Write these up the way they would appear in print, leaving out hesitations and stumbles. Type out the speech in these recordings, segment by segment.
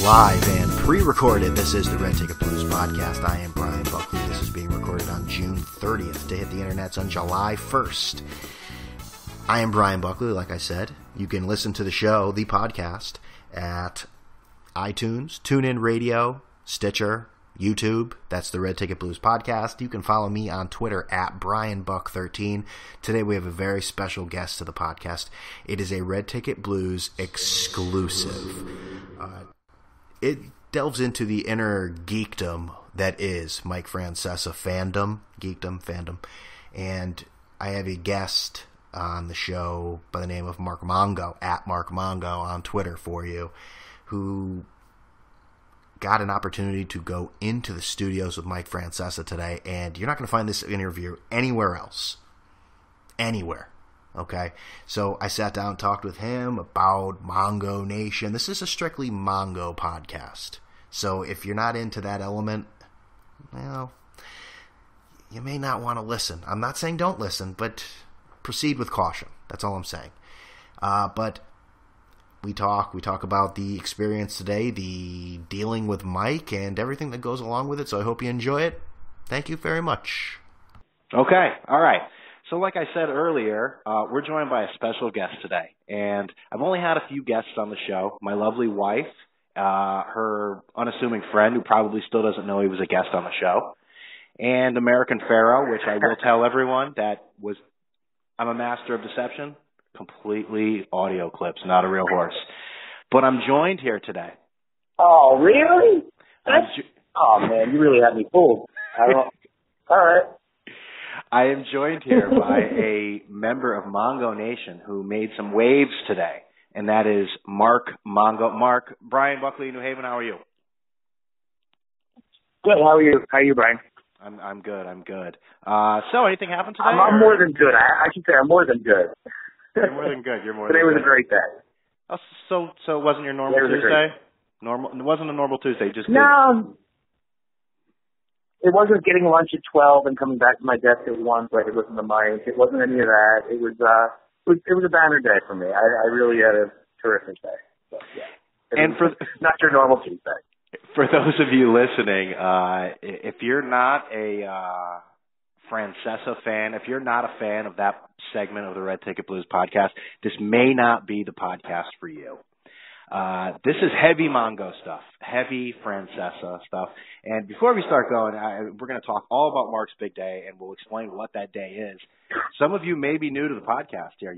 live and pre-recorded. This is the Red Ticket Blues podcast. I am Brian Buckley. This is being recorded on June 30th to hit the internets on July 1st. I am Brian Buckley, like I said. You can listen to the show, the podcast, at iTunes, TuneIn Radio, Stitcher, YouTube. That's the Red Ticket Blues podcast. You can follow me on Twitter at BrianBuck13. Today we have a very special guest to the podcast. It is a Red Ticket Blues exclusive. It delves into the inner geekdom that is Mike Francesa fandom. And I have a guest on the show by the name of Mark Mongo, at Mark Mongo on Twitter for you, who got an opportunity to go into the studios with Mike Francesa today, and you're not going to find this interview anywhere else. Anywhere. Okay? So I sat down and talked with him about Mongo Nation. This is a strictly Mongo podcast. So if you're not into that element, well, you may not want to listen. I'm not saying don't listen, but proceed with caution. That's all I'm saying. But we talk about the experience today, the dealing with Mike, and everything that goes along with it. So I hope you enjoy it. Thank you very much. Okay. All right. So like I said earlier, we're joined by a special guest today. And I've only had a few guests on the show. My lovely wife, her unassuming friend who probably still doesn't know he was a guest on the show, and American Pharaoh, which I will tell everyone I'm a master of deception. Completely audio clips, not a real horse. But I'm joined here today. Oh, really? Oh, man, you really had me fooled. All right. I am joined here by a member of Mongo Nation who made some waves today, and that is Mark Mongo. Mark, Brian Buckley, New Haven, how are you? Good. How are you? How are you, Brian? I'm good. So anything happened today? I'm more than good. I should say I'm more than good. You're more than good. Today was a great day. Oh, so it wasn't your normal Tuesday? It wasn't a normal Tuesday. No. It wasn't getting lunch at 12 and coming back to my desk at 1 so I could listen to Mike. It wasn't any of that. It was a banner day for me. I really had a terrific day. So, yeah. And not your normal Tuesday. For those of you listening, if you're not a Francesa fan, if you're not a fan of that segment of the Red Ticket Blues podcast, this may not be the podcast for you. This is heavy Mongo stuff, heavy Francesa stuff. And before we start going, we're going to talk all about Mark's big day, and we'll explain what that day is. Some of you may be new to the podcast here.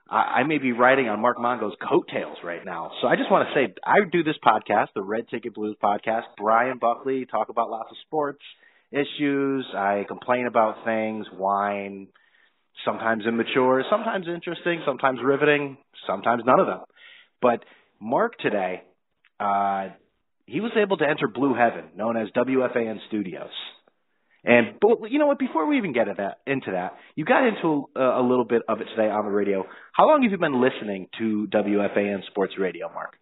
I may be riding on Mark Mongo's coattails right now. So I just want to say, I do this podcast, the Red Ticket Blues podcast. Brian Buckley, talk about lots of sports issues. I complain about things, whine, sometimes immature, sometimes interesting, sometimes riveting, sometimes none of them. But Mark today, he was able to enter Blue Heaven, known as WFAN Studios. But you know what? Before we even get into that, you got into a little bit of it today on the radio. How long have you been listening to WFAN Sports Radio, Mark?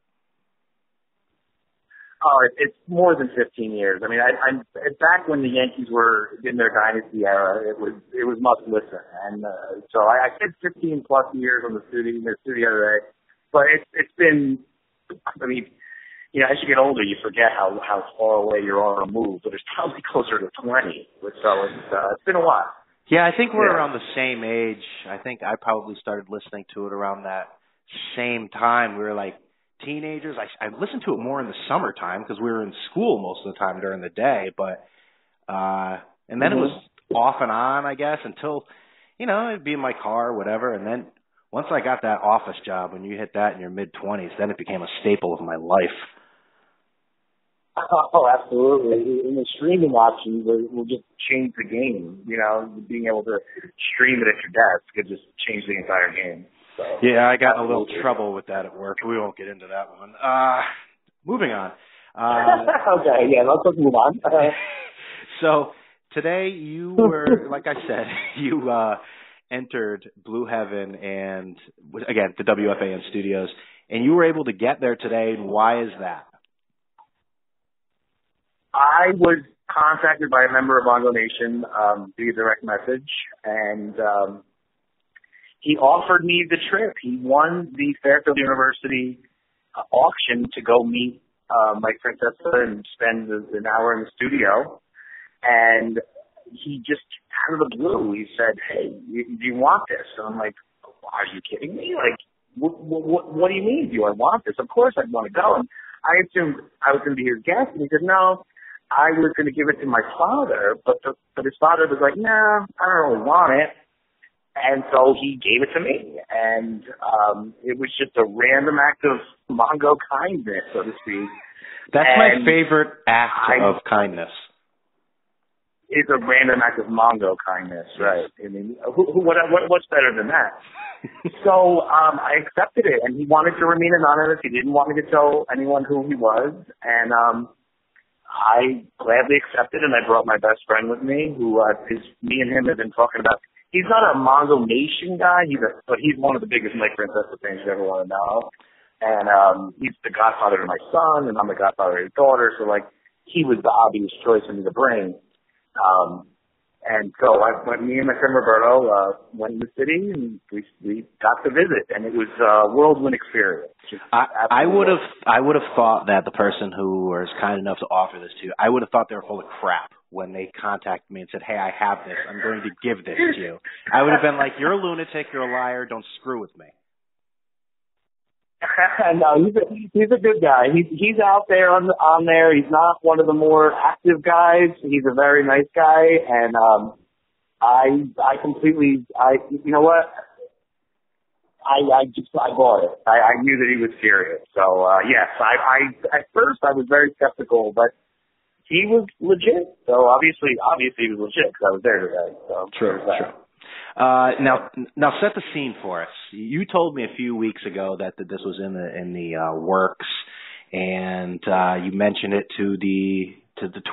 Oh, it's more than 15 years. I mean, I'm back when the Yankees were in their dynasty era. It was must listen, and so I spent 15 plus years on the studio today. But it's been, I mean, you know, as you get older, you forget how far away you are removed. But it's probably closer to 20. So it's been a while. Yeah, I think we're around the same age. I think I probably started listening to it around that same time. We were like teenagers. I listened to it more in the summertime because we were in school most of the time during the day. But and then it was off and on, I guess, until, you know, it'd be in my car or whatever. And then once I got that office job, when you hit that in your mid-20s, then it became a staple of my life. Oh, absolutely. And the streaming options will just change the game. You know, being able to stream it at your desk could just change the entire game. So, yeah, I got in a little trouble with that at work. We won't get into that one. Moving on. Okay, yeah, let's move on. So today you were, like I said, you entered Blue Heaven and, again, the WFAN studios, and you were able to get there today. And why is that? I was contacted by a member of Mongo Nation via direct message, and he offered me the trip. He won the Fairfield University auction to go meet Mike Francesa and spend an hour in the studio. And he just, out of the blue, he said, "Hey, do you want this?" And I'm like, "Are you kidding me? Like, what do you mean? Do I want this? Of course I'd want to go." And I assumed I was going to be his guest. And he said, "No, I was going to give it to my father, but his father was like, no, I don't really want it." And so he gave it to me. And it was just a random act of Mongo kindness, so to speak. That's my favorite act of kindness. It's a random act of Mongo kindness, right? I mean, what's better than that? So I accepted it, and he wanted to remain anonymous. He didn't want me to tell anyone who he was, and I gladly accepted, and I brought my best friend with me, who me and him have been talking about. He's not a Mongo Nation guy, but he's one of the biggest Mike Francesa fans you ever want to know. And he's the godfather to my son, and I'm the godfather to his daughter, so, like, he was the obvious choice for me to bring. And so me and my friend Roberto went in the city, and we got to visit, and it was a whirlwind experience. I would have thought that the person who was kind enough to offer this to you, I would have thought they were full of crap when they contacted me and said, "Hey, I have this. I'm going to give this to you." I would have been like, "You're a lunatic. You're a liar. Don't screw with me." No, he's a good guy. He's out there on there. He's not one of the more active guys. He's a very nice guy, and I completely, you know what? I bought it. I knew that he was serious. So yes, I at first I was very skeptical, but he was legit. So obviously he was legit because I was there today. So true. Now set the scene for us. You told me a few weeks ago that this was in the works, and you mentioned it to the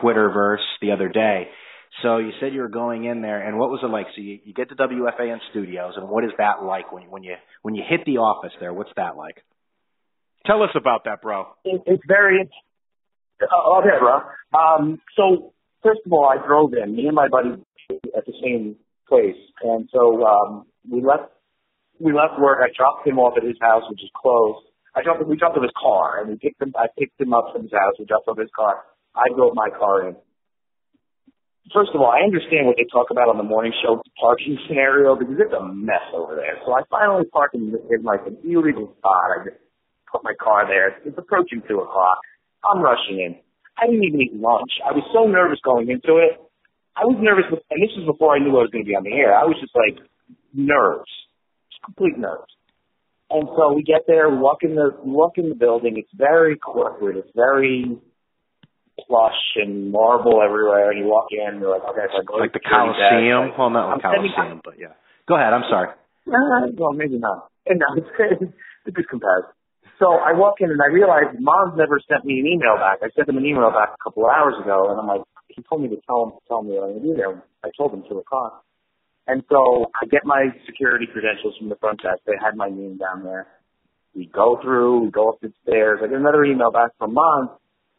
Twitterverse the other day. So you said you were going in there, and what was it like? So you get to WFAN Studios, and what is that like when you hit the office there? What's that like? Tell us about that, bro. It's very okay, bro. So first of all, I drove in. Me and my buddy at the same place, and so we left work. I dropped him off at his house, which is closed. We dropped off his car, and I picked him up from his house. We dropped off his car. I drove my car in. First of all, I understand what they talk about on the morning show parking scenario because it's a mess over there. So I finally parked in like an illegal spot. I just put my car there. It's approaching 2 o'clock. I'm rushing in. I didn't even eat lunch. I was so nervous going into it. I was nervous, and this was before I knew I was going to be on the air. I was just like nerves, just complete nerves. And so we get there, we walk in the building. It's very corporate. It's very plush and marble everywhere. And you walk in, you're like, okay, so I go like the Coliseum. Well, not like Coliseum, but yeah. Go ahead. I'm sorry. Well, maybe not. No, it's a good comparison. So I walk in and I realize Mom's never sent me an email back. I sent him an email back a couple of hours ago, and I'm like, he told me to tell me that I'm going to be there. I told him 2 o'clock. And so I get my security credentials from the front desk. They had my name down there. We go up the stairs. I get another email back from Mom.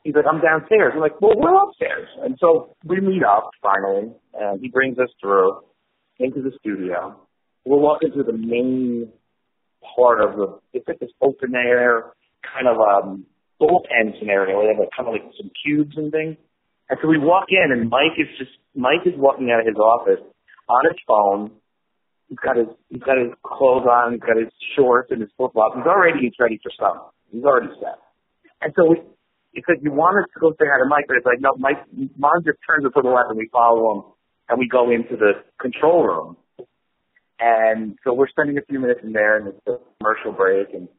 He's like, I'm downstairs. I'm like, well, we're upstairs. And so we meet up finally, and he brings us through into the studio. We're walking through the main part of it's like this open air kind of bullpen scenario where they have kind of like some cubes and things. And so we walk in, and Mike is walking out of his office on his phone. He's got his clothes on, he's got his shorts and his flip-flops. He's ready for something. He's already set. And so it's like, you want us to go say hi to Mike, but it's like, no, Mom just turns it to the left and we follow him, and we go into the control room. And so we're spending a few minutes in there, and it's a commercial break, and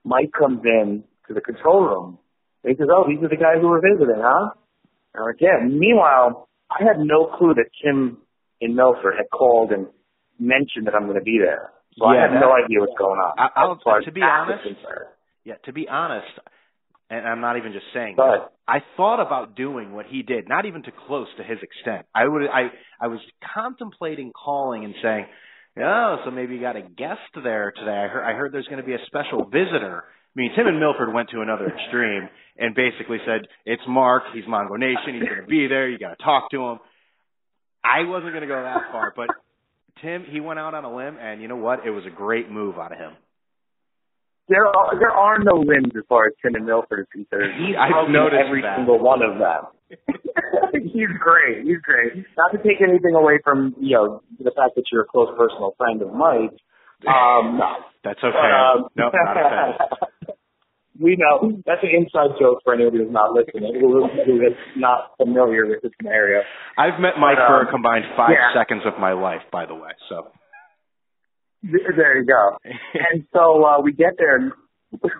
Mike comes in to the control room. And he says, oh, these are the guys who were visiting, huh? And I'm like, yeah. Meanwhile, I had no clue that Tim in Milford had called and mentioned that I'm going to be there. So I had no idea what's going on. To be honest, and I'm not even just saying that, I thought about doing what he did, not even to close to his extent. I was contemplating calling and saying, oh, so maybe you got a guest there today. I heard there's going to be a special visitor. I mean, Tim and Milford went to another extreme and basically said, it's Mark, he's Mongo Nation, he's going to be there, you got to talk to him. I wasn't going to go that far, but Tim, he went out on a limb, and you know what? It was a great move out of him. there are no limbs as far as Tim and Milford is concerned. He's I've broken noticed every that. single one of them. He's great. Not to take anything away from, the fact that you're a close personal friend of Mike. No. That's okay. No, not offended. We know. That's an inside joke for anybody who's not listening, who is not familiar with the scenario. I've met Mike for a combined 5 seconds of my life, by the way, so. There you go. And so we get there,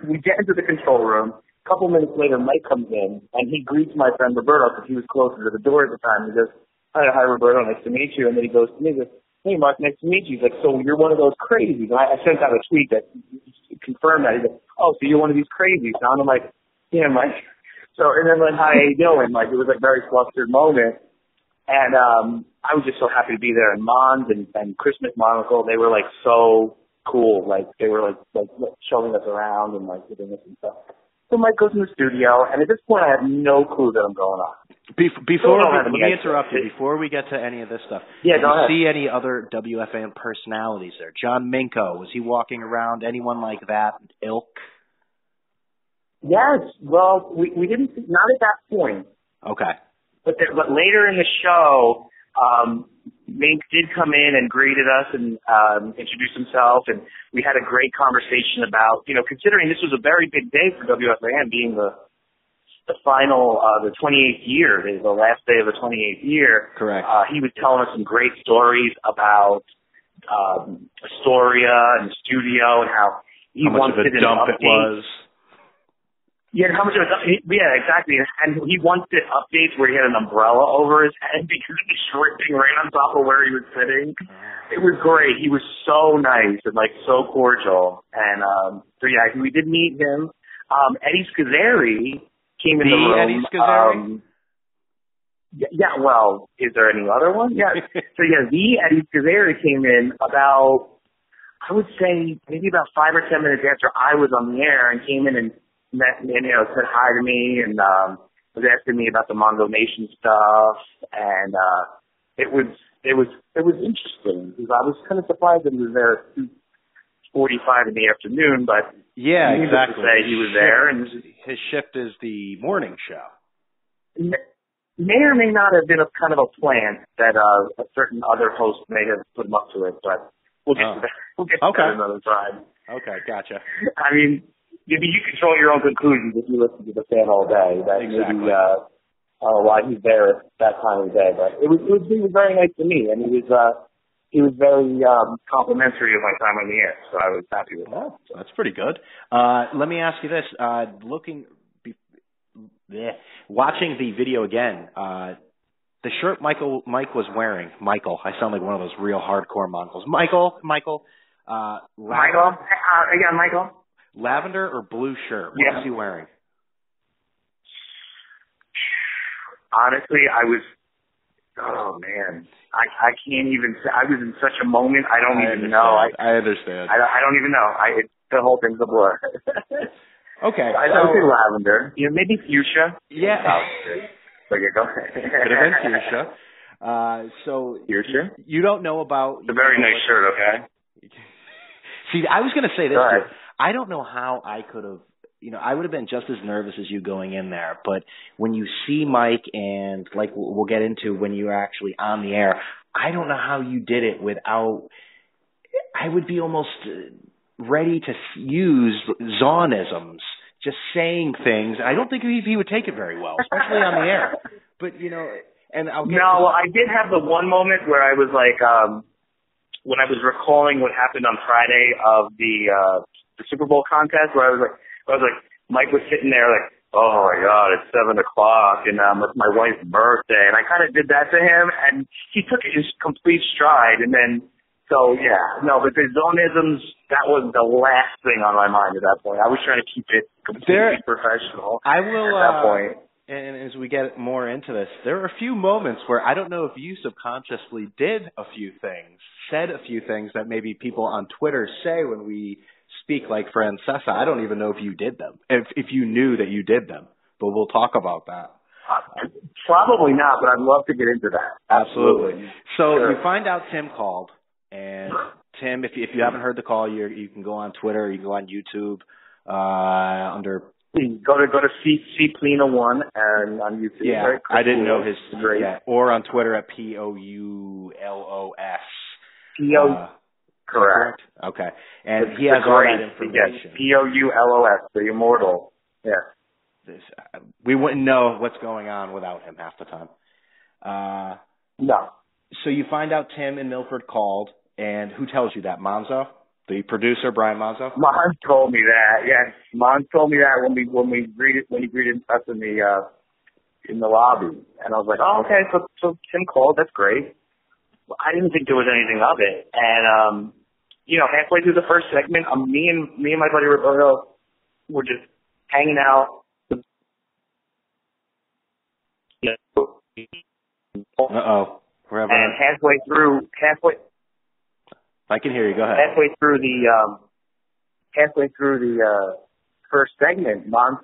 we get into the control room. A couple minutes later, Mike comes in, and he greets my friend Roberto because he was closer to the door at the time. He goes, hi, Roberto, nice to meet you. And then he goes to me, he goes, hey, Mark, nice to meet you. He's like, so you're one of those crazies. And I sent out a tweet that confirmed that. He goes, oh, so you're one of these crazies. And I'm like, yeah, Mike. So, and then like, how you doing? Like, it was a very flustered moment. And I was just so happy to be there. And Mons and Chris McMonagle, they were like so cool. Like, they were like showing us around and like giving us some stuff. So Mike goes in the studio, and at this point, I have no clue that I'm going on. Let me interrupt you. Before we get to any of this stuff, go ahead. See any other WFAN personalities there? John Minko, was he walking around? Anyone like that ilk? Yes. Well, we didn't, not at that point. Okay. But later in the show, Mink did come in and greeted us and introduced himself, and we had a great conversation about, considering this was a very big day for WFAN, being the final, the 28th year, the last day of the 28th year. Correct. He was telling us some great stories about Astoria and the studio and how he wanted an update. It was. Yeah, how much of it? Yeah, exactly. And he wanted updates where he had an umbrella over his head because it was dripping right on top of where he was sitting. It was great. He was so nice and like so cordial. And so yeah, we did meet him. Eddie Scazzeri came in the room. Eddie Scazzeri? Yeah. Well, is there any other one? Yeah. So yeah, the Eddie Scazzeri came in about, I would say maybe about 5 or 10 minutes after I was on the air, and came in and met me and, said hi to me and was asking me about the Mongo Nation stuff, and it was interesting because I was kind of surprised that he was there at 2:45 in the afternoon, but yeah, exactly. To say he was there, and his shift is the morning show. May or may not have been a kind of a plant that a certain other host may have put him up to it, but we'll get to that. We'll get to that another time. Okay, gotcha. I mean, you control your own conclusions if you listen to the fan all day. That exactly. Maybe why he's there at that time of day. But he was very nice to me, and he was very complimentary of my time on the air. So I was happy with that. So that's pretty good. Let me ask you this: watching the video again, the shirt Mike was wearing. Michael, I sound like one of those real hardcore Mongols. Michael. Yeah, Michael. Lavender or blue shirt? What was he wearing? Honestly, oh man, I can't even say. I was in such a moment. I don't even know. I understand. I don't even know. The whole thing's a blur. Okay. I would say lavender. Maybe fuchsia. Yeah. So go ahead. Could have been fuchsia. Fuchsia? You don't know about... It's a very nice shirt, okay? See, I was going to say this, too. I don't know how I could have, I would have been just as nervous as you going in there, but when you see Mike and, like, we'll get into when you're actually on the air, I don't know how you did it without, I would be almost ready to use Zonisms, just saying things. I don't think he would take it very well, especially on the air. But, and I'll get I did have the one moment where I was like, when I was recalling what happened on Friday of the Super Bowl contest, where I was like, Mike was sitting there like, oh my God, it's 7:00 and it's my wife's birthday, and I kind of did that to him, and he took it in complete stride, and then but the Zonisms, that was the last thing on my mind at that point. I was trying to keep it completely professional. I will at that point. And as we get more into this, there are a few moments where I don't know if you subconsciously said a few things that maybe people on Twitter say when we speak like Francesa. I don't even know if you did them, if you knew that you did them, but we'll talk about that. Probably not, but I'd love to get into that. Absolutely. So you find out Tim called, and Tim, if you haven't heard the call, you can go on Twitter, you can go on YouTube under. Go to C Plena 1 and on YouTube. Yeah, right? I didn't know his. Great. Yeah, or on Twitter at POULOS. Correct. Okay, and he has all that information. Yes, POULOS, the immortal. Yeah. We wouldn't know what's going on without him half the time. No. So you find out Tim and Milford called, and who tells you that? Monzo, the producer, Brian Monzo. Mon told me that. Yes, Mon told me that when he greeted us in the lobby, and I was like, oh, okay. So Tim called. That's great. Well, I didn't think there was anything of it, and halfway through the first segment, me and my buddy Roberto were just hanging out. Uh-oh. And halfway through, I can hear you. Go ahead. Halfway through the first segment, Mon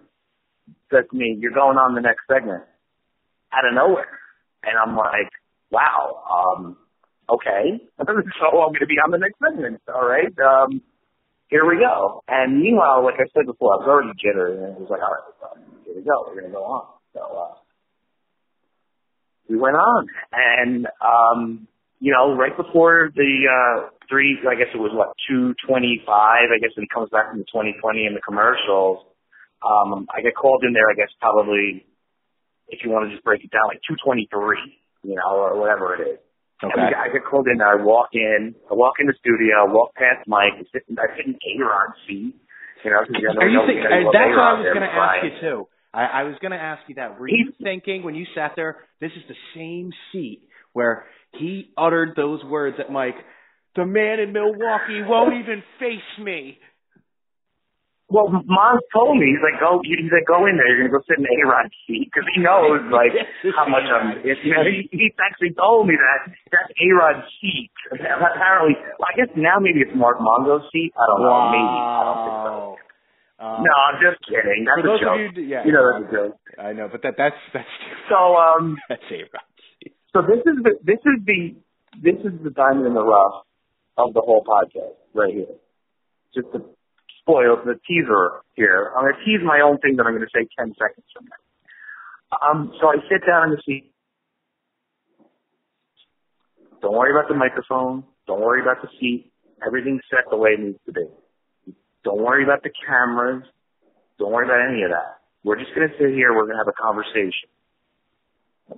said to me, "You're going on the next segment," out of nowhere, and I'm like, "Wow, okay." So I'm going to be on the next segment. All right, here we go. And meanwhile, like I said before, I was already jittery, and it was like, "All right, here we go. We're going to go on." So we went on, and right before the I guess it was 2:25. I guess when he comes back from the 2020 and the commercials, I get called in there. I guess probably, if you want to just break it down, like 2:23, or whatever it is. Okay. And I get called in there. I walk in the studio, walk past Mike. I sit in A-Rod's seat. That's what I was going to ask you too. I was going to ask you that. Were you thinking when you sat there, this is the same seat where he uttered those words at Mike, "The man in Milwaukee won't even face me"? Well, Mom told me, he's like, go in there. You're going to go sit in A-Rod's seat because he knows, how much I'm, he actually told me that's A-Rod's seat. Apparently, I guess now maybe it's Mark Mongo's seat. I don't know. Wow. Maybe. I don't think so. No, I'm just kidding. That's a joke. That's a joke. I know, but that's so that's A-Rod's seat. So this is the diamond in the rough of the whole podcast right here. Just to spoil the teaser here. I'm going to tease my own thing that I'm going to say 10 seconds from now. So I sit down in the seat. Don't worry about the microphone. Don't worry about the seat. Everything's set the way it needs to be. Don't worry about the cameras. Don't worry about any of that. We're just going to sit here. We're going to have a conversation.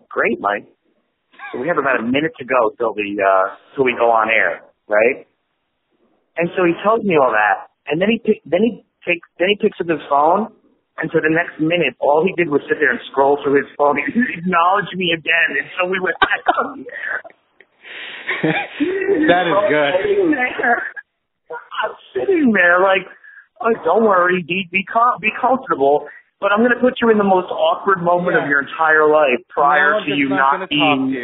Great, Mike. So we have about a minute to go till we go on air, right? And so he tells me all that, and then he picks up his phone, and for the next minute, all he did was sit there and scroll through his phone. He acknowledged me again, and so we went back on the air. That is good. I'm sitting there like, oh, don't worry, be comfortable. But I'm going to put you in the most awkward moment of your entire life prior to you not being.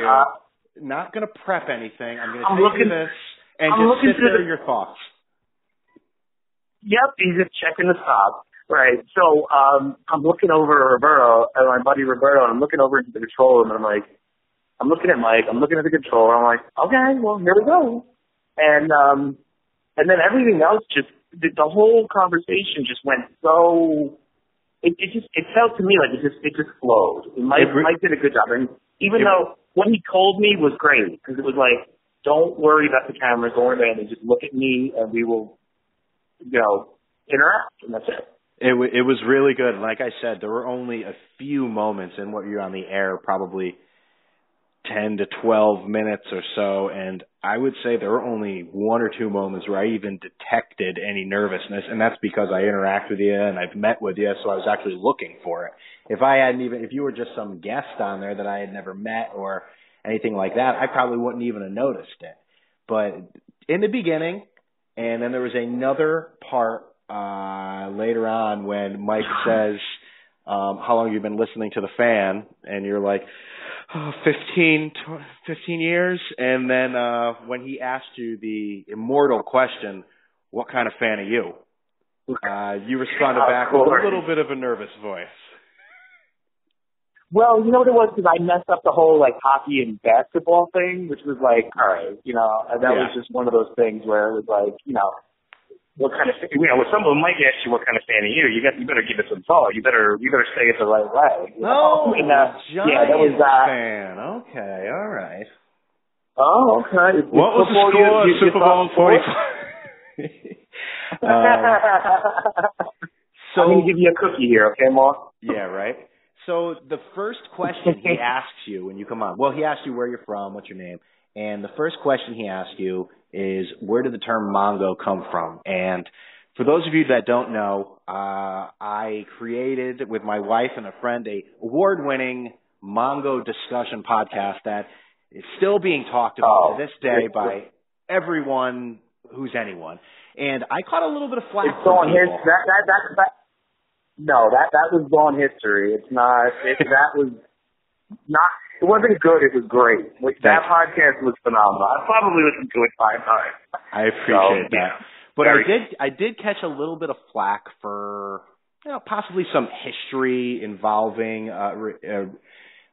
Not going to prep anything. I'm going to take you this and just sit there your thoughts. Yep, he's just checking the stock. Right. So I'm looking over Roberto, my buddy Roberto, and I'm looking over into the control room, and I'm looking at Mike, I'm looking at the controller, I'm like, okay, well, here we go. And then everything else the whole conversation just went so. It felt to me like it just flowed. Mike did a good job, and even though what he told me was great, because it was like, don't worry about the cameras, don't worry about anything, just look at me, and we will, interact, and that's it. It was really good. Like I said, there were only a few moments in what you're on the air, probably 10 to 12 minutes or so, and I would say there were only one or two moments where I even detected any nervousness, and that's because I interact with you and I've met with you, so I was actually looking for it. If you were just some guest on there that I had never met or anything like that, I probably wouldn't even have noticed it. But in the beginning, and then there was another part later on when Mike says, how long have you been listening to the fan? And you're like, 15 years. And then when he asked you the immortal question, what kind of fan are you? You responded back with a little bit of a nervous voice. Well, you know what it was? Because I messed up the whole, like, hockey and basketball thing, which was like, all right, you know, that was just one of those things where it was like, you know, what kind of, you know, someone might ask you what kind of fan are you? You better give it some thought. You better say it the right way. Oh, that was fan. Okay, all right. Oh, okay. What was the score of Super Bowl 45? So, I'm going to give you a cookie here, okay, Mark? Yeah, right. So the first question he asks you when you come on, well, he asks you where you're from, what's your name, and the first question he asks you is, where did the term Mongo come from? And for those of you that don't know, I created with my wife and a friend a award-winning Mongo discussion podcast that is still being talked about to this day by everyone who's anyone. And I caught a little bit of flack from people. No, that was gone history. It's not. That was not. It wasn't good. It was great. That podcast was phenomenal. I probably listened to it 5 times. I appreciate that. But I did catch a little bit of flack for possibly some history involving. And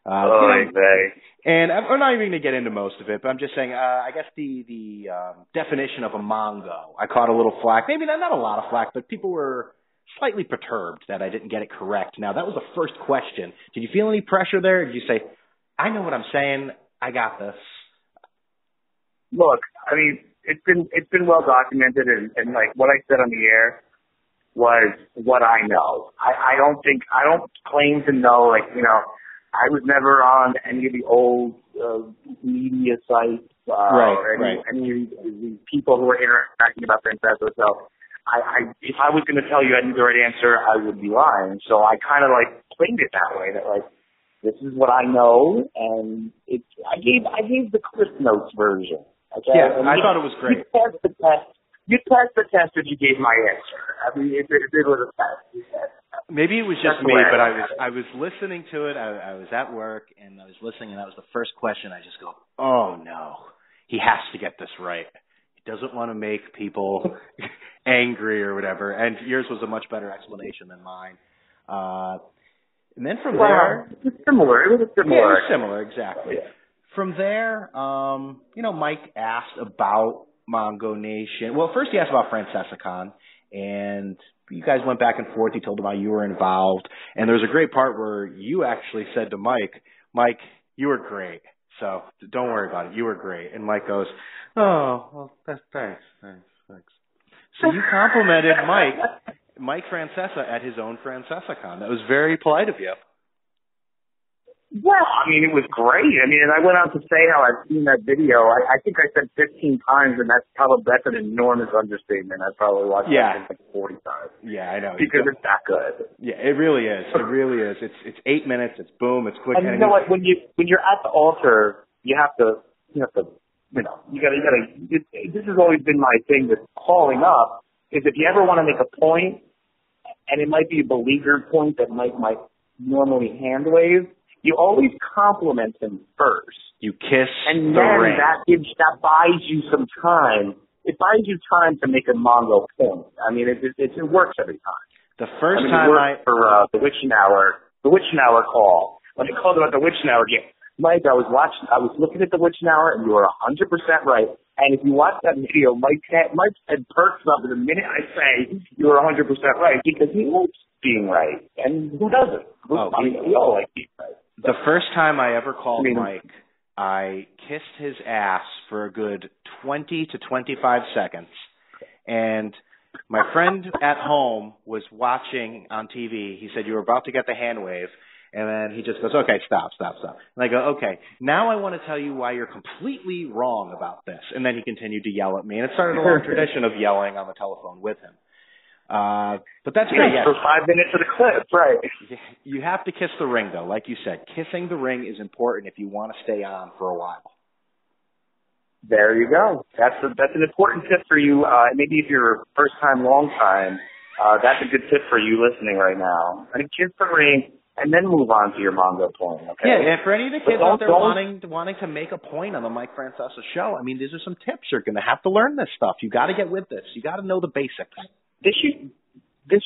I'm not even going to get into most of it, but I'm just saying. I guess the definition of a Mongo. I caught a little flack. Maybe not a lot of flack, but people were slightly perturbed that I didn't get it correct. Now, that was the first question. Did you feel any pressure there? Did you say, I know what I'm saying, I got this? Look, I mean, it's been well documented, and like what I said on the air was what I know. I don't claim to know, like, you know, I was never on any of the old media sites or any of these people who were interacting about Francesa. So if I was going to tell you I knew the right answer, I would be lying. So I kind of like played it that way. That like, this is what I know, and I gave the Cliff Notes version. Okay? Yeah, I thought it was great. You passed the test. You passed the test if you gave my answer. I mean, if it was a test, you passed. Maybe it was just me, but I was listening to it. I was at work and I was listening, and that was the first question. I just go, oh no, he has to get this right. Doesn't want to make people angry or whatever. And yours was a much better explanation than mine. And then from there... It was similar. Yeah, it was similar, exactly. Yeah. From there, Mike asked about Mongo Nation. Well, first he asked about Francesa, and you guys went back and forth. He told him how you were involved. And there was a great part where you actually said to Mike, you were great. So don't worry about it. You were great. And Mike goes, oh, well, thanks. So you complimented Mike Francesa at his own FrancesaCon. That was very polite of you. Well, I mean, it was great. I mean, and I went on to say how I've seen that video. I think I said 15 times, and that's an enormous understatement. I probably watched that like 40 times. Yeah, I know. Because it's that good. Yeah, it really is. It really is. It's 8 minutes. It's boom. It's quick. And you know what? When you're at the altar, you have to. This has always been my thing with calling up. Is if you ever want to make a point, and it might be a beleaguered point that Mike might normally hand wave, you always compliment him first. You kiss and the then ring. that buys you some time. It buys you time to make a Mongo point. I mean, it works every time. The first time it worked for the Witchenauer call. When they called about the Witchenauer game, Mike, I was looking at the Witchenauer, and you were 100% right. And if you watch that video, Mike's head perks up the minute I say you were 100% right, because he likes being right. And who doesn't? We all like being right. The first time I ever called Mike, I kissed his ass for a good 20 to 25 seconds. And my friend at home was watching on TV. He said, you were about to get the hand wave. And then he just goes, okay, stop. And I go, okay, now I want to tell you why you're completely wrong about this. And then he continued to yell at me. And it started a long tradition of yelling on the telephone with him. But that's great. For 5 minutes of the clip, right? You have to kiss the ring, though. Like you said, kissing the ring is important if you want to stay on for a while. There you go. That's an important tip for you. Maybe if you're first time, long time, that's a good tip for you listening right now. I mean, kiss the ring and then move on to your Mongo point. Okay. Yeah, and for any of the kids out there wanting to make a point on the Mike Francesa show, I mean, these are some tips. You're going to have to learn this stuff. You got to get with this. You got to know the basics. This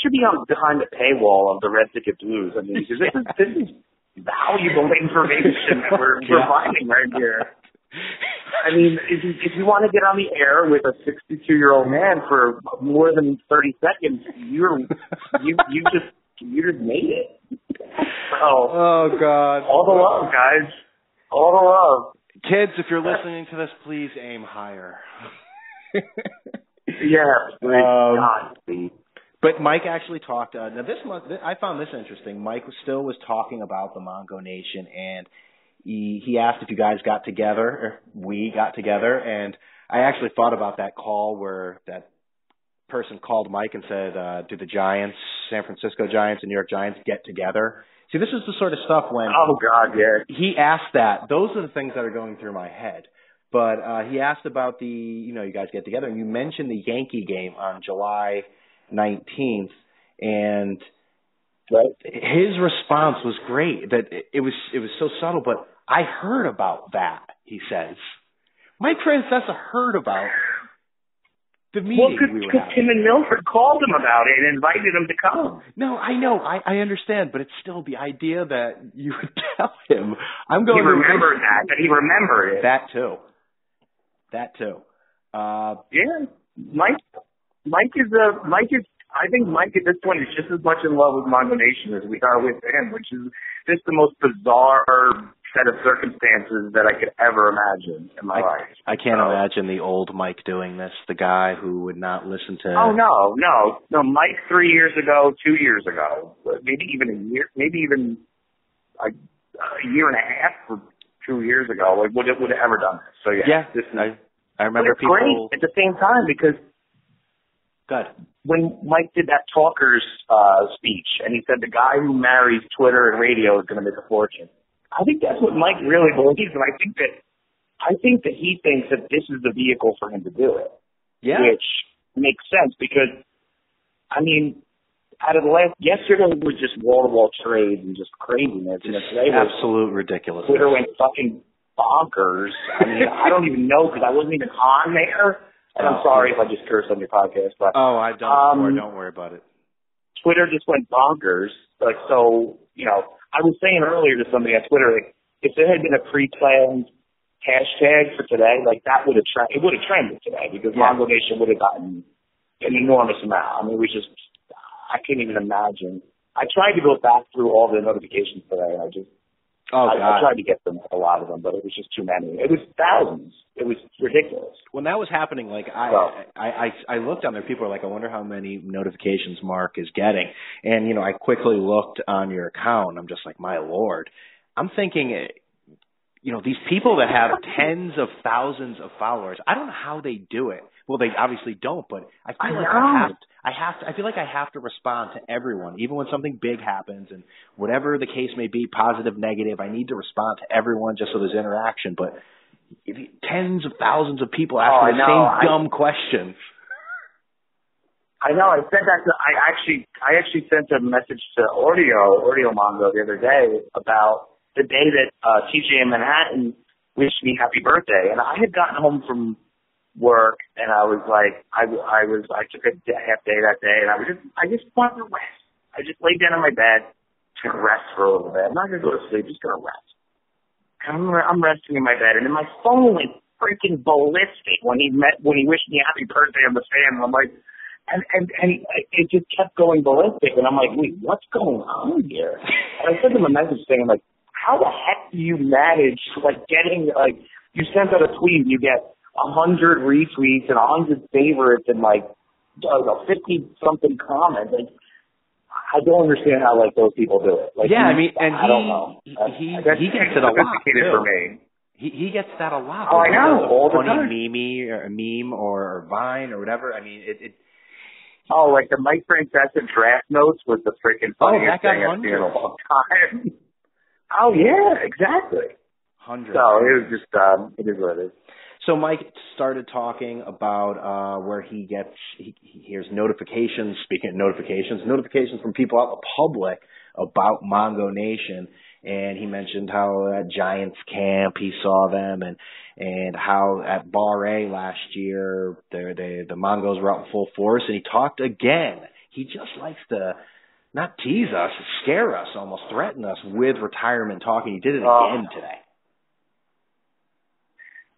should be on behind the paywall of the Red Ticket Blues. I mean, because valuable information that we're providing right here. I mean, if you want to get on the air with a 62-year-old man for more than 30 seconds, you just made it. So, oh God! All the love, guys. All the love. Kids, if you're listening to this, please aim higher. Yeah, God. But Mike actually talked. Now this month, I found this interesting. Mike still was talking about the Mongo Nation, and he asked if you guys got together, or we got together, and I actually thought about that call where that person called Mike and said, "Do the Giants, San Francisco Giants, and New York Giants get together?" See, this is the sort of stuff when he asked that. Those are the things that are going through my head. But he asked about you guys get together, and you mentioned the Yankee game on July 19th, and his response was great. That it was so subtle, but I heard about that. He says, Mike Francesa heard about the meeting we were having. Tim and Milford called him about it and invited him to come. No, I know, I understand, but it's still the idea that you would tell him. I'm going. He remembered that he remembered it. That too. Yeah, Mike is. I think Mike at this point is just as much in love with Mongo Nation as we are with him, which is just the most bizarre set of circumstances that I could ever imagine in my life. I can't imagine the old Mike doing this, the guy who would not listen to... Oh, no. Mike 3 years ago, 2 years ago, maybe even a year and a half or 2 years ago would have ever done this. So, yeah. I remember people... great at the same time because... Good. When Mike did that talker's speech, and he said the guy who marries Twitter and radio is going to make a fortune, I think that's what Mike really believes, and I think that he thinks that this is the vehicle for him to do it. Yeah. Which makes sense because, I mean, yesterday was just wall-to-wall trades and just craziness, and today was absolute ridiculous. Twitter went fucking bonkers. I mean, I don't even know because I wasn't even on there. And I'm sorry if I just cursed on your podcast, but I've done it before. Don't worry about it. Twitter just went bonkers. I was saying earlier to somebody on Twitter, if there had been a pre-planned hashtag for today, that would have trended today because Mongo Nation would have gotten an enormous amount. I mean, I can't even imagine. I tried to go back through all the notifications today, and I tried to get them, a lot of them, but it was just too many. It was thousands. It was ridiculous. When that was happening, I looked on there. People were like, I wonder how many notifications Mark is getting. And, I quickly looked on your account. I'm just like, my Lord. I'm thinking, these people that have tens of thousands of followers, I don't know how they do it. Well, they obviously don't, but I feel like I have to respond to everyone, even when something big happens and whatever the case may be, positive, negative, I need to respond to everyone just so there's interaction. But tens of thousands of people asking the same dumb questions. I know. I said that. I actually sent a message to Audio Mongo the other day about the day that TJ in Manhattan wished me happy birthday, and I had gotten home from work, and I was like, I took a half day that day, and I just wanted to rest. I just laid down in my bed, just gonna rest for a little bit. I'm not gonna go to sleep, just gonna rest. I'm resting in my bed, and then my phone went freaking ballistic when he wished me happy birthday on the fan. And I'm like, and it just kept going ballistic, and I'm like, wait, what's going on here? And I sent him a message saying, like, how the heck do you manage getting you send out a tweet, you get 100 retweets and 100 favorites and 50-something comments. I don't understand how those people do it. I don't know. He gets it a lot too. For me. He gets that a lot. Oh, I know, all the time. Meme or Vine or whatever. I mean, it. Oh, the Mike Francesa draft notes was the freaking funniest thing I've seen in a long time. Oh yeah, exactly. 100. So it was just it is what it is. So Mike started talking about where he hears notifications. Speaking of notifications from people out in the public about Mongo Nation, and he mentioned how at Giants camp he saw them, and how at Bar A last year the Mongos were out in full force, and he talked again. He just likes to not tease us, scare us, almost threaten us with retirement talk, and he did it again today.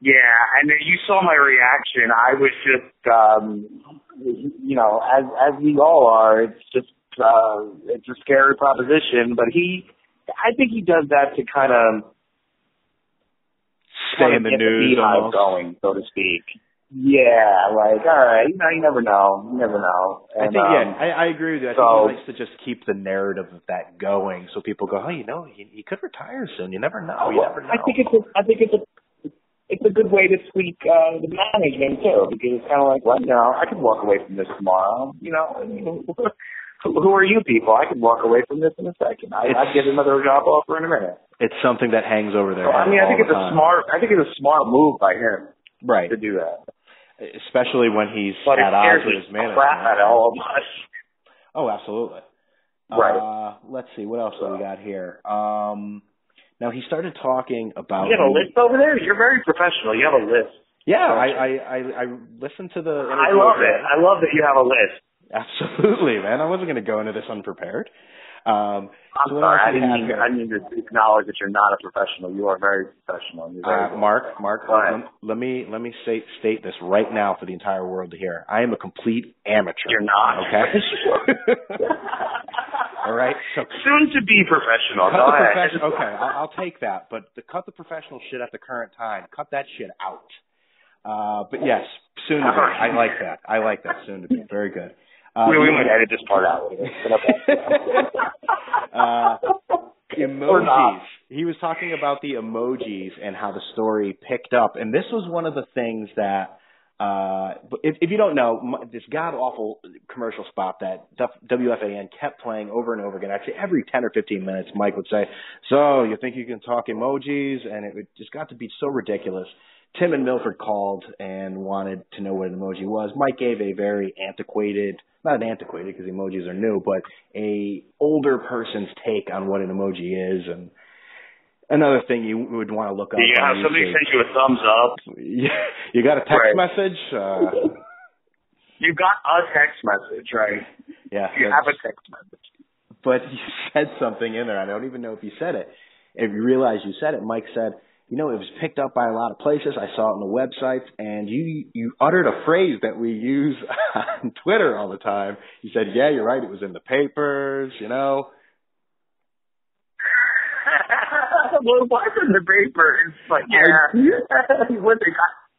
Yeah, and you saw my reaction. I was just, as we all are, it's just, it's a scary proposition, but I think he does that to kind of stay in the get news, the beehive going, so to speak. Yeah, like, all right, you never know. And, I think, I agree with you. I think he likes to just keep the narrative of that going, so people go, oh, he could retire soon. You never know. I think it's a good way to tweak the management too, because it's kind of like, well, I could walk away from this tomorrow. Who are you people? I could walk away from this in a second. I'd get another job offer in a minute. It's something that hangs over their head. I think it's a smart move by him, right, to do that. Especially when he's at odds with his management. Crap at all of us. Oh, absolutely. Right. Let's see what else do we got here. Now he started talking about. You have a list over there. You're very professional. You have a list. Yeah, I listened to the. I love it. I love that you have a list. Absolutely, man. I wasn't going to go into this unprepared. I'm sorry. I didn't mean to acknowledge that you're not a professional. You are very professional. Mark, let me state this right now for the entire world to hear. I am a complete amateur. You're not. Okay. All right. So soon to be professional. Go ahead. Okay, I'll take that. But cut the professional shit at the current time. Cut that shit out. But yes, soon to be. I like that. Soon to be. Very good. We might edit this part out. Emojis. He was talking about the emojis and how the story picked up. And this was one of the things that, if you don't know, this god-awful commercial spot that WFAN kept playing over and over again. Actually, every 10 or 15 minutes, Mike would say, so you think you can talk emojis? And it just got to be so ridiculous. Tim and Milford called and wanted to know what an emoji was. Mike gave a very not antiquated because emojis are new, but a older person's take on what an emoji is. And another thing you would want to look up. Yeah, somebody sent you a thumbs up. You got a text message? You got a text message, right? Yeah. You have a text message. But you said something in there. I don't even know if you said it. If you realize you said it, Mike said, it was picked up by a lot of places. I saw it on the websites, and you uttered a phrase that we use on Twitter all the time. You said, yeah, you're right, it was in the papers, Well, it was in the papers, but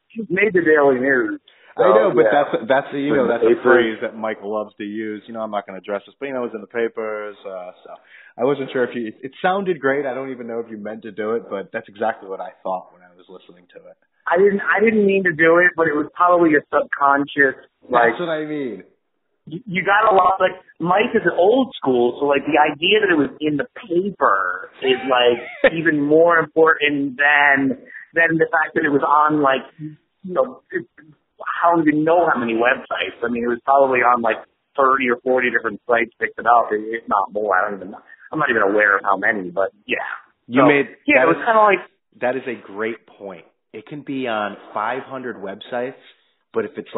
he made the Daily News. So, I know, but that's a phrase that Mike loves to use. I'm not going to address this, but it was in the papers, so I wasn't sure if it sounded great. I don't even know if you meant to do it, but that's exactly what I thought when I was listening to it. I didn't mean to do it, but it was probably a subconscious. That's what I mean. You got a lot, Mike is old school, so the idea that it was in the paper is even more important than the fact that it was on I don't even know how many websites. I mean, it was probably on 30 or 40 different sites picked it up, if not more. I don't even know. I'm not even aware of how many, but yeah. It was kind of that is a great point. It can be on 500 websites, but if it's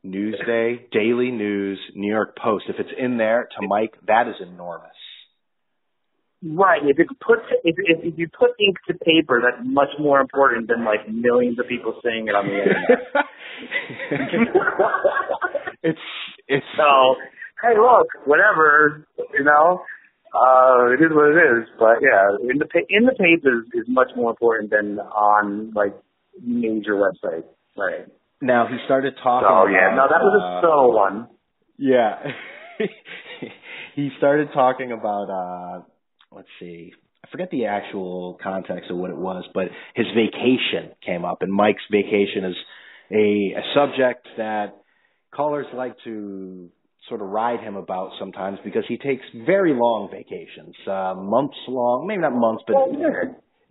Newsday, Daily News, New York Post, if it's in there to Mike, that is enormous. Right. If you put ink to paper, that's much more important than millions of people saying it on the internet. It's so, hey, look, whatever, it is what it is. But yeah, in the papers is much more important than on major websites. Right. Now he started talking. Oh yeah, no, that was a subtle one. Yeah, he started talking about. Let's see, I forget the actual context of what it was, but his vacation came up, and Mike's vacation is a subject that callers like to sort of ride him about sometimes because he takes very long vacations, months long, maybe not months, but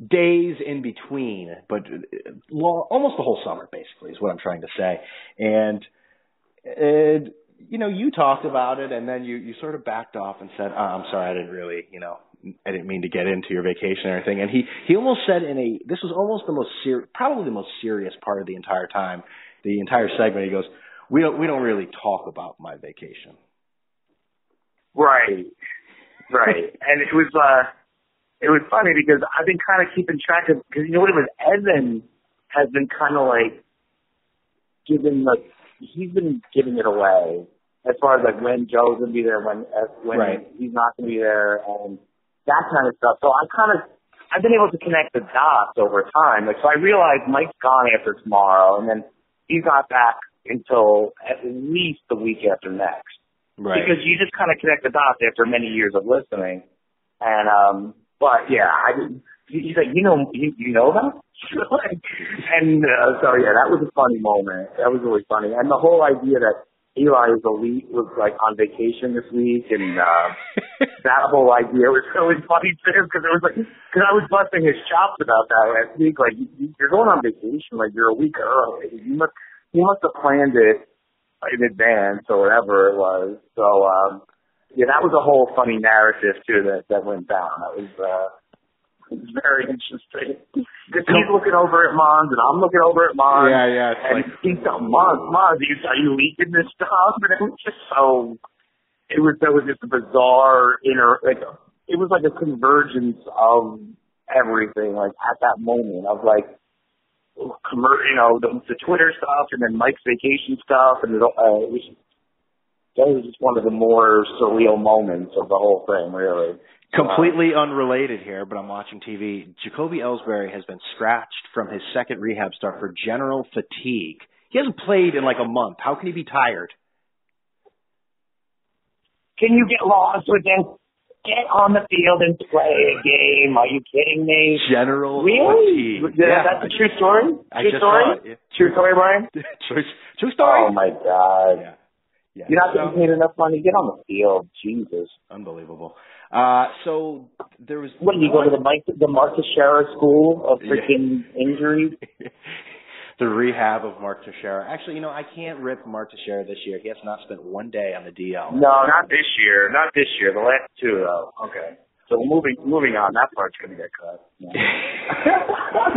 days in between, but almost the whole summer, basically, is what I'm trying to say. And you talked about it, and then you sort of backed off and said, I'm sorry, I didn't really, I didn't mean to get into your vacation or anything. And he almost said this was almost probably the most serious part of the entire time, the entire segment. He goes, we don't really talk about my vacation. Right. Right. And it was funny because I've been kind of keeping track of, because you know what it was, Evan has been kind of like he's been giving it away as far as like when Joe's going to be there, when right. he's not going to be there, and that kind of stuff. So I've been able to connect the dots over time. Like, so I realized Mike's gone after tomorrow, and then he's not back until at least the week after next. Right. Because you just kind of connect the dots after many years of listening. And, but yeah, he's like, you know that? And, so yeah, that was a funny moment. That was really funny. And the whole idea that Eli is elite was like on vacation this week, and that whole idea was really funny too, because I was busting his chops about that last week. Like, you're going on vacation, like you're a week early. You must have planned it in advance or whatever it was. So yeah, that was a whole funny narrative too that went down. That was very interesting. Because he's looking over at Mons, and I'm looking over at Mons. Yeah. And he's telling Mons, are you leaking this stuff? And it was just so, that was just a bizarre it was like a convergence of everything, like at that moment of like, the Twitter stuff, and then Mike's vacation stuff, and that was just one of the more surreal moments of the whole thing, really. Completely unrelated here, but I'm watching TV. Jacoby Ellsbury has been scratched from his second rehab start for general fatigue. He hasn't played in like a month. How can he be tired? Can you get lost with him? Get on the field and play a game. Are you kidding me? General really? fatigue. Yeah. That's a true story? True story? Yeah. True story, Brian? True story. Oh, my God. Yeah. You're not getting paid enough money. Get on the field. Jesus. Unbelievable. So there was... What, did you go to the Mark Teixeira School of freaking injuries? The rehab of Mark Teixeira. Actually, I can't rip Mark Teixeira this year. He has not spent one day on the DL. No, not this year. Not this year. The last two, though. Okay. So moving on. That part's going to get cut. Yeah.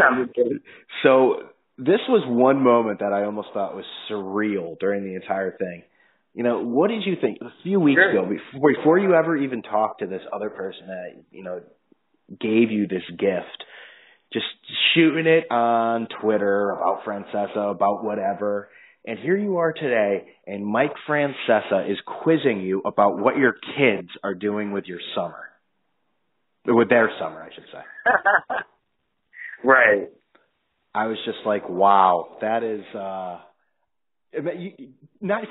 I'm just kidding. So this was one moment that I almost thought was surreal during the entire thing. What did you think a few weeks ago, before you ever even talked to this other person that, gave you this gift, just shooting it on Twitter about Francesa, about whatever, and here you are today, and Mike Francesa is quizzing you about what your kids are doing with your summer. With their summer, I should say. Right. I was just like, wow, that is...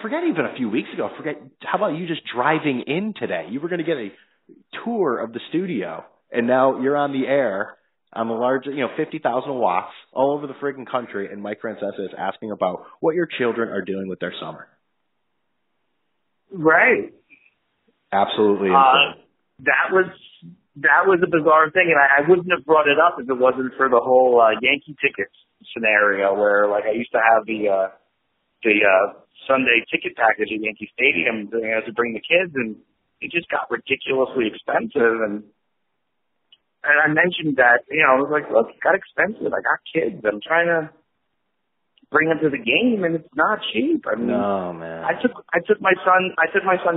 forget even a few weeks ago. How about you just driving in today? You were going to get a tour of the studio, and now you're on the air on the large, 50,000 watts all over the freaking country, and Mike Francesa is asking about what your children are doing with their summer. Right. Absolutely. That was a bizarre thing, and I wouldn't have brought it up if it wasn't for the whole Yankee tickets scenario, where like I used to have the Sunday ticket package at Yankee Stadium to bring the kids, and it just got ridiculously expensive. And I mentioned that, I was like, look, it got expensive. I got kids. I'm trying to bring them to the game, and it's not cheap. I mean, no, man. I took my son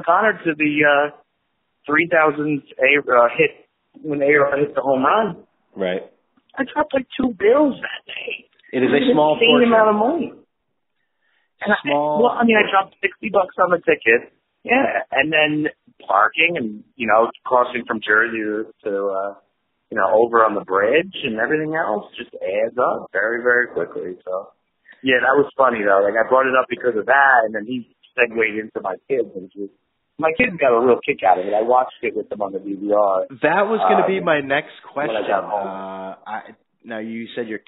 Connor to the 3,000 hit when A-Rod hit the home run. Right. I dropped like $2 bills that day. It is a small portion. Amount of money. And I dropped $60 on the ticket. Yeah, and then parking and crossing from Jersey to over on the bridge and everything else just adds up very, very quickly. So yeah, that was funny though. Like I brought it up because of that, and then he segued into my kids, and my kids got a real kick out of it. I watched it with them on the DVR. That was going to be my next question. When I got home. Now, you said your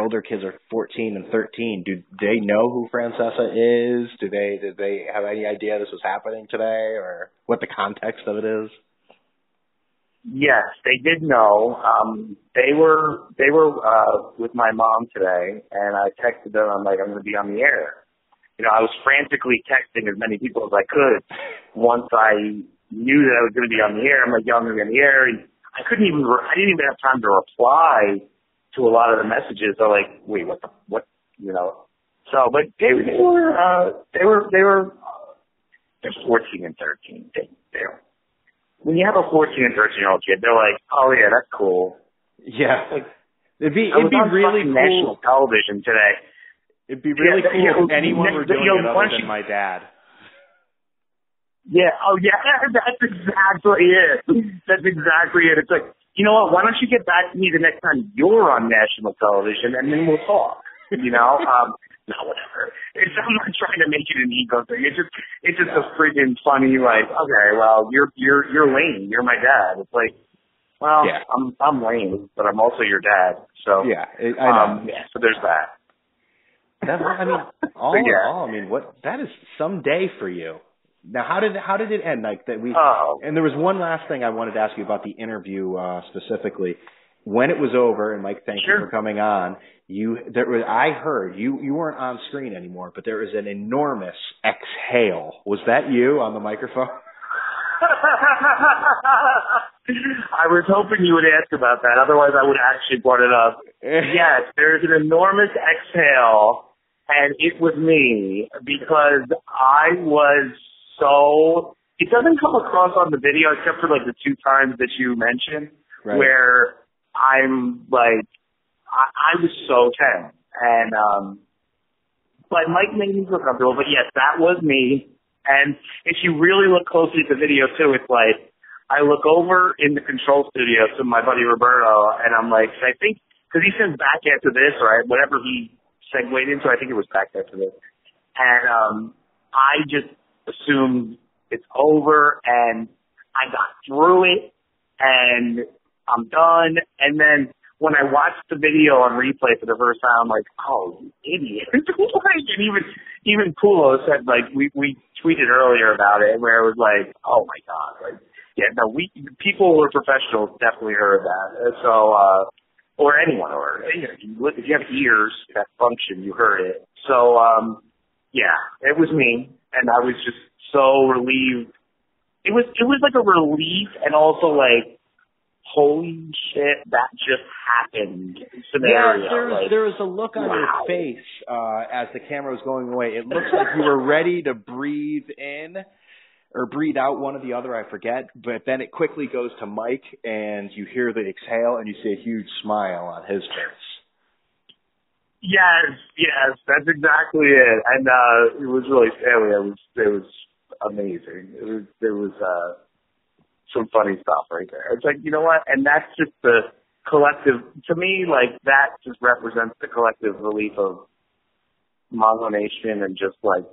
older kids are 14 and 13. Do they know who Francesa is? Did they have any idea this was happening today, or what the context of it is? Yes, they did know. They were with my mom today, and I texted them. I'm like, I'm going to be on the air. I was frantically texting as many people as I could. Once I knew that I was going to be on the air, I'm like, yeah, I'm going to be on the air. And I didn't even have time to reply to a lot of the messages. They're like, wait, what? So, but they're 14 and 13. when you have a 14 and 13-year-old kid, they're like, oh yeah, that's cool. Yeah. Like, it'd be really cool. National television today. It'd be really cool if anyone were doing it other than my dad. Yeah. Oh yeah. That's exactly it. That's exactly it. It's like, you know what? Why don't you get back to me the next time you're on national television, and then we'll talk. You know. No, whatever. I'm not trying to make it an ego thing. It's just a freaking funny, like, okay, well, you're lame. You're my dad. It's like, well, yeah. I'm lame, but I'm also your dad. So yeah, I know. Yeah, so there's that. I mean, all in all, I mean, that is some day for you. Now, how did it end? Like that and there was one last thing I wanted to ask you about the interview specifically. When it was over, and Mike, thank you for coming on. I heard you weren't on screen anymore, but there was an enormous exhale. Was that you on the microphone? I was hoping you would ask about that. Otherwise, I would have actually brought it up. Yes, there's an enormous exhale, and it was me because I was so. It doesn't come across on the video except for like the 2 times that you mentioned, where I'm like, I was so tense, and but Mike made me feel comfortable. But yes, that was me. And if you really look closely at the video too, it's like I look over in the control studio to my buddy Roberto, and I'm like, I think because he says back after this, right? Whatever he segued into, I think it was back after this, and I just assumed it's over, and I got through it, and I'm done. And then when I watched the video on replay for the first time, I'm like, oh, you idiot. And even Puba said, like, we tweeted earlier about it, where it was like, oh my God. Like, yeah, no, people who are professionals definitely heard that. So, or anyone, or, if you have ears that function, you heard it. So, yeah, it was me. And I was just so relieved. It was like a relief, and also like, holy shit, that just happened scenario. Yeah, there was a look on your face as the camera was going away. It looks like you were ready to breathe in or breathe out, one or the other, I forget. But then it quickly goes to Mike, and you hear the exhale, and you see a huge smile on his face. Yes, that's exactly it. And it was really scary. It was amazing. It was some funny stuff right there. It's like, you know what? And that's just the collective, to me, like, that just represents the collective relief of Mongo Nation, and just like,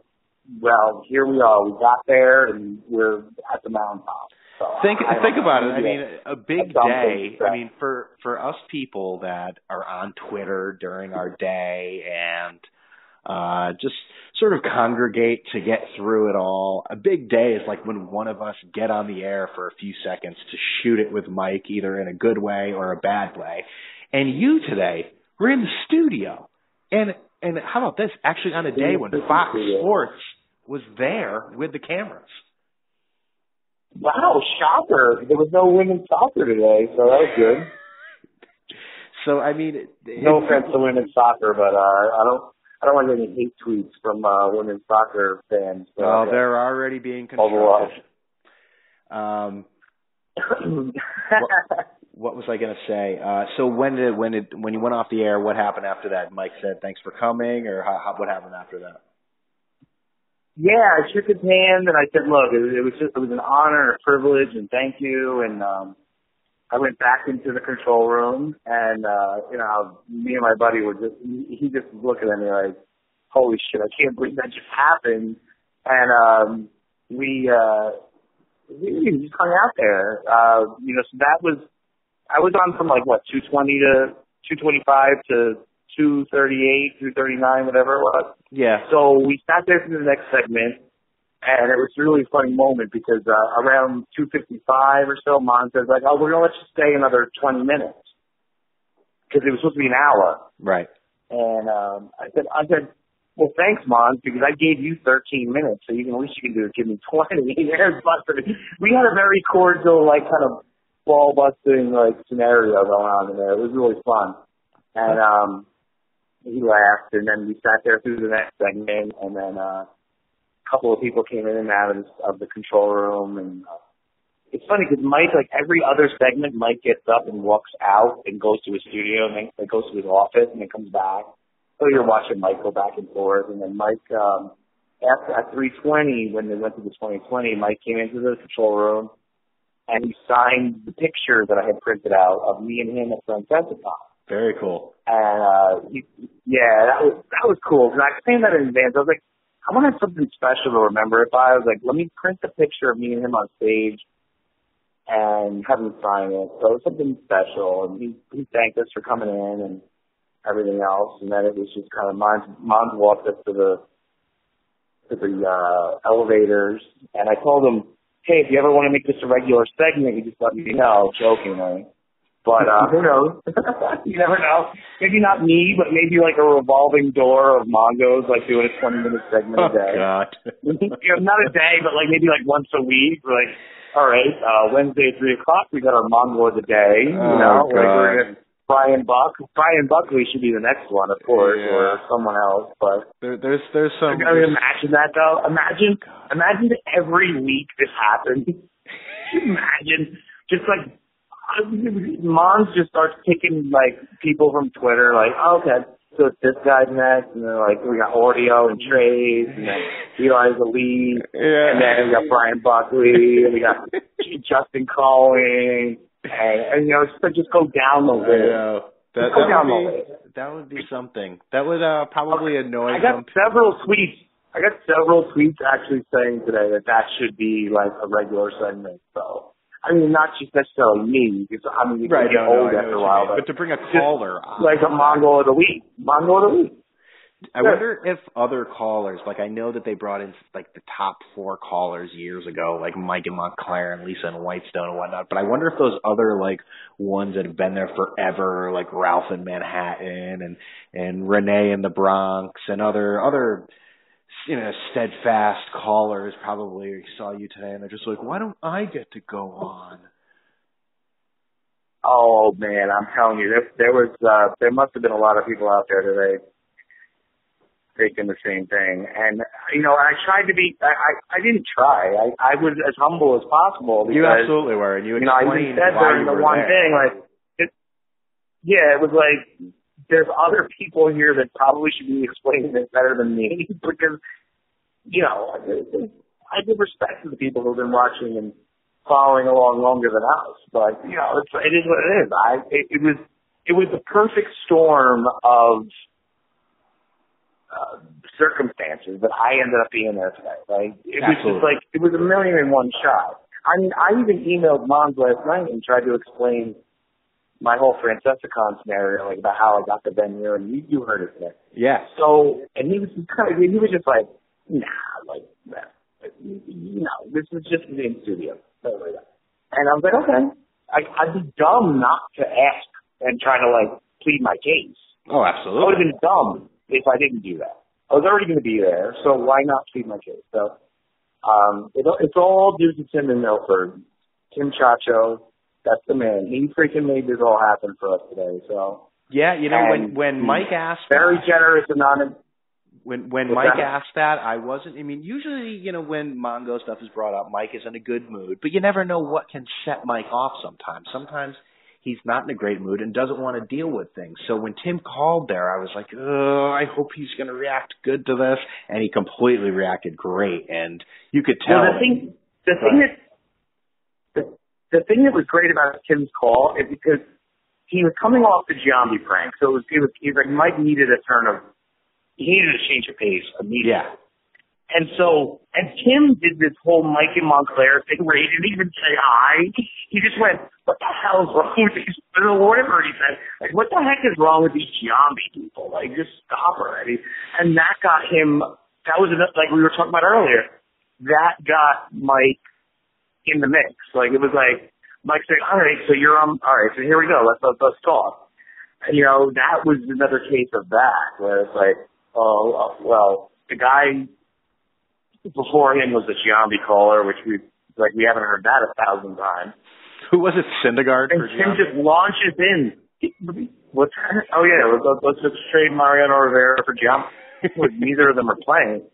well, here we are. We got there, and we're at the mountaintop. So think about it. I mean, a big day. I mean, for us people that are on Twitter during our day and just sort of congregate to get through it all. A big day is like when one of us get on the air for a few seconds to shoot it with Mike, either in a good way or a bad way. And you today were in the studio. And how about this? Actually on a day when Fox Sports was there with the cameras. Wow, shocker. There was no women's soccer today, so that was good. So, I mean... No offense to women's soccer, but I don't want any hate tweets from women's soccer fans. Well, they're already being constructed. What was I going to say? So when you went off the air, what happened after that? Mike said, "Thanks for coming," or what happened after that? Yeah, I shook his hand and I said, "Look, it was an honor and a privilege, and thank you." And I went back into the control room, and me and my buddy were he just was looking at me like, "Holy shit, I can't believe that just happened." And we just hung out there. So that was, I was on from like 220 to 225 to 238, 239, whatever it was. Yeah. So we sat there for the next segment, and it was a really funny moment because around 2:55 or so, Mon says like, "Oh, we're gonna let you stay another 20 minutes," because it was supposed to be an hour. Right. And I said, "Well, thanks, Mon, because I gave you 13 minutes, so at least you can do is give me 20." We had a very cordial, like, kind of ball busting like scenario going on in there. It was really fun, and he laughed, and then we sat there through the next segment, and then a couple of people came in and out of the control room, and it's funny because Mike, like every other segment, Mike gets up and walks out and goes to his studio and then like, goes to his office and then comes back. So you're watching Mike go back and forth, and then Mike, after at 3:20 when they went to the 2020, Mike came into the control room and he signed the picture that I had printed out of me and him at Francesa. Very cool. And that was cool. And I was saying that in advance. I was like, I want to have something special to remember it by. I was like, let me print the picture of me and him on stage and have him sign it. So it was something special. And he thanked us for coming in and everything else. And then it was just kind of Mons walked us to the elevators. And I told him, hey, if you ever want to make this a regular segment, you just let me know, jokingly. But who knows? You never know. Maybe not me, but maybe like a revolving door of Mongos, like doing a 20-minute segment a day. Oh, God. Not a day, but like maybe like once a week. We're like, all right, Wednesday at 3 o'clock, we got our Mongo of the day. You know, like we're gonna Brian Buckley should be the next one, of course, or someone else. But there's some. I mean, imagine that though. Imagine every week this happens. Imagine just like. Mons just starts picking like people from Twitter, like, oh, okay, so it's this guy's next, and then like we got Audio and Trace, and then Eli's the lead, and then we got Brian Buckley, and we got Justin Calling, and you know, just go down the list. That would be something. That would probably annoy. I got several tweets actually saying today that should be like a regular segment. So. I mean, not just necessarily me, because I mean, you get old after a while. But to bring a caller on. Like a Mongo of the week. I wonder if other callers, like I know that they brought in like the top 4 callers years ago, like Mike in Montclair and Lisa in Whitestone and whatnot, but I wonder if those other like ones that have been there forever, like Ralph in Manhattan and Renee in the Bronx and other you know, steadfast callers probably saw you today and they're just like, why don't I get to go on? Oh man, I'm telling you, there must have been a lot of people out there today thinking the same thing. And you know, I tried to be. I didn't try. I was as humble as possible. Because, you absolutely were, and you explained I even said during the one there. thing, like, it was like. There's other people here that probably should be explaining it better than me because, you know, I give respect to the people who've been watching and following along longer than us. But, you know, it is what it is. It was the perfect storm of circumstances that I ended up being there today. Like, it was just like, it was 1,000,000 and one shot. I mean, I even emailed Mons last night and tried to explain my whole Francesa scenario, like about how I got the venue, and you heard it there. Yeah. So, and he was just like, nah, like, you know, this was just the in studio. And I was like, okay. I'd be dumb not to ask and try to like plead my case. Oh, absolutely. I would have been dumb if I didn't do that. I was already going to be there, so why not plead my case? So, it's all due to Tim in Milford, Tim Chacho. That's the man. He freaking made this all happen for us today. So yeah, you know, when Mike asked, very generous and honest. When Mike asked that, I wasn't. I mean, usually, you know, when Mongo stuff is brought up, Mike is in a good mood, but you never know what can set Mike off. Sometimes he's not in a great mood and doesn't want to deal with things. So when Tim called there, I was like, oh, I hope he's going to react good to this, and he completely reacted great, and you could tell. Well, the thing that was great about Tim's call is because he was coming off the Giambi prank. So it was like Mike needed a change of pace immediately. Yeah. And Tim did this whole Mike and Montclair thing where he didn't even say hi. He just went, what the hell's wrong with these, or whatever he said. Like, what the heck is wrong with these Giambi people? Like, just stop already. And that got him, that was like we were talking about earlier, that got Mike in the mix. Like, it was like, Mike said, all right, so you're on, all right, so here we go, let's talk. And, you know, that was another case of that, where it's like, oh, well, the guy before him was the Giambi caller, which we haven't heard that 1,000 times. Who was it, Syndergaard? And Tim just launches in. What's that? Oh, yeah, let's just trade Mariano Rivera for Giambi. Neither of them are playing.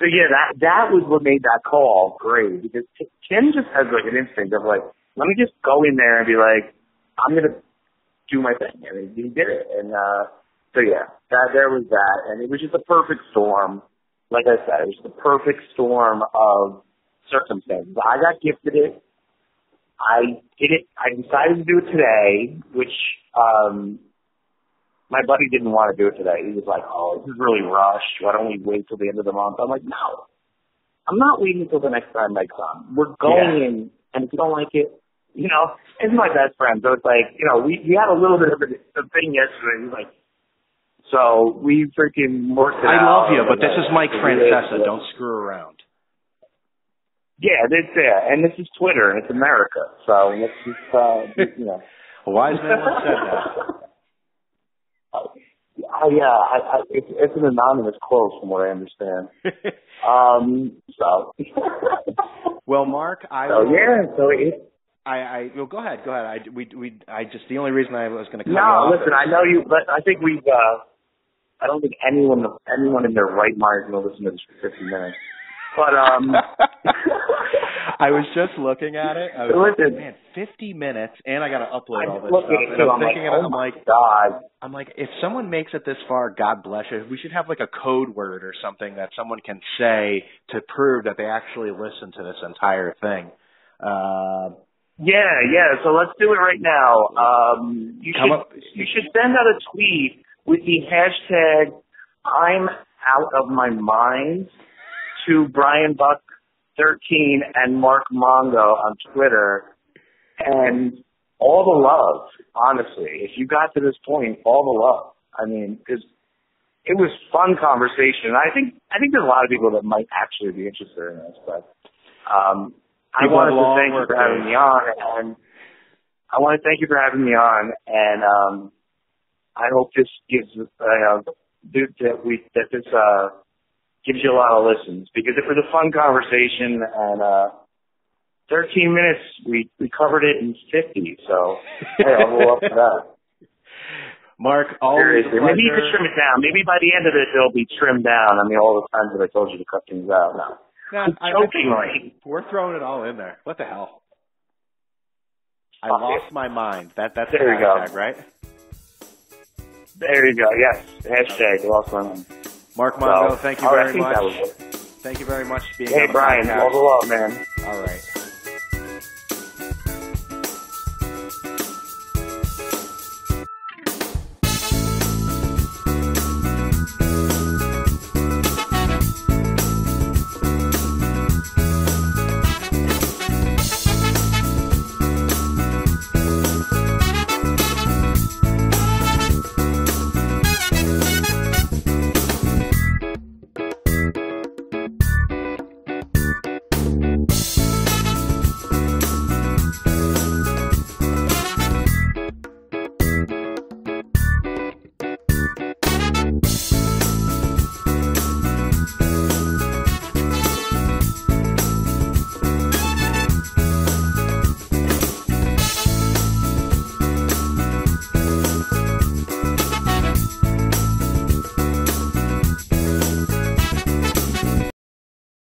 So yeah, that was what made that call great, because Tim just has like an instinct of like, let me just go in there and be like, I'm gonna do my thing, and he did it. And so yeah, there was that, and it was just a perfect storm. Like I said, it was the perfect storm of circumstances. I got gifted it. I did it. I decided to do it today, which my buddy didn't want to do it today. He was like, "Oh, this is really rushed. Why don't we wait till the end of the month?" I'm like, "No, I'm not waiting until the next time Mike's on. We're going in, and if you don't like it, you know, it's my best friend." So it's like, you know, we had a little bit of a thing yesterday. He's like, so we freaking worked it out. I love you, but this is Mike Francesa. Don't screw around. Yeah, and this is Twitter, and it's America. So let's just, you know. A wise man once said that. It's an anonymous quote from what I understand. So. Well, Mark, well, go ahead. I just, the only reason I was going to cut you off. No, listen, I know you, but I think I don't think anyone in their right mind is going to listen to this for 50 minutes. But I was just looking at it. I was like, man, 50 minutes, and I got to upload all this stuff. And I'm thinking, God. I'm like, if someone makes it this far, God bless you. We should have like a code word or something that someone can say to prove that they actually listened to this entire thing. Yeah. So let's do it right now. You should send out a tweet with the hashtag I'm out of my mind to Brian Buck 13 and Mark Mongo on Twitter, and all the love, honestly. If you got to this point, all the love. I mean, because it was fun conversation. I think there's a lot of people that might actually be interested in this, but I wanted to thank you for having me on, and I hope this gives gives you a lot of listens, because it was a fun conversation, and 13 minutes, we covered it in 50, so hey, I'll go up to that. Mark, always maybe you could trim it down. Maybe by the end of it, it'll be trimmed down. I mean, all the times that I told you to cut things out. No, jokingly. We're throwing it all in there. What the hell? I lost my mind. That's the hashtag, right? There you go. Yes, hashtag lost my mind. Mark Mongo, thank you very much. Thank you very much for being on the podcast. Hey, Brian, all the love, man. All right.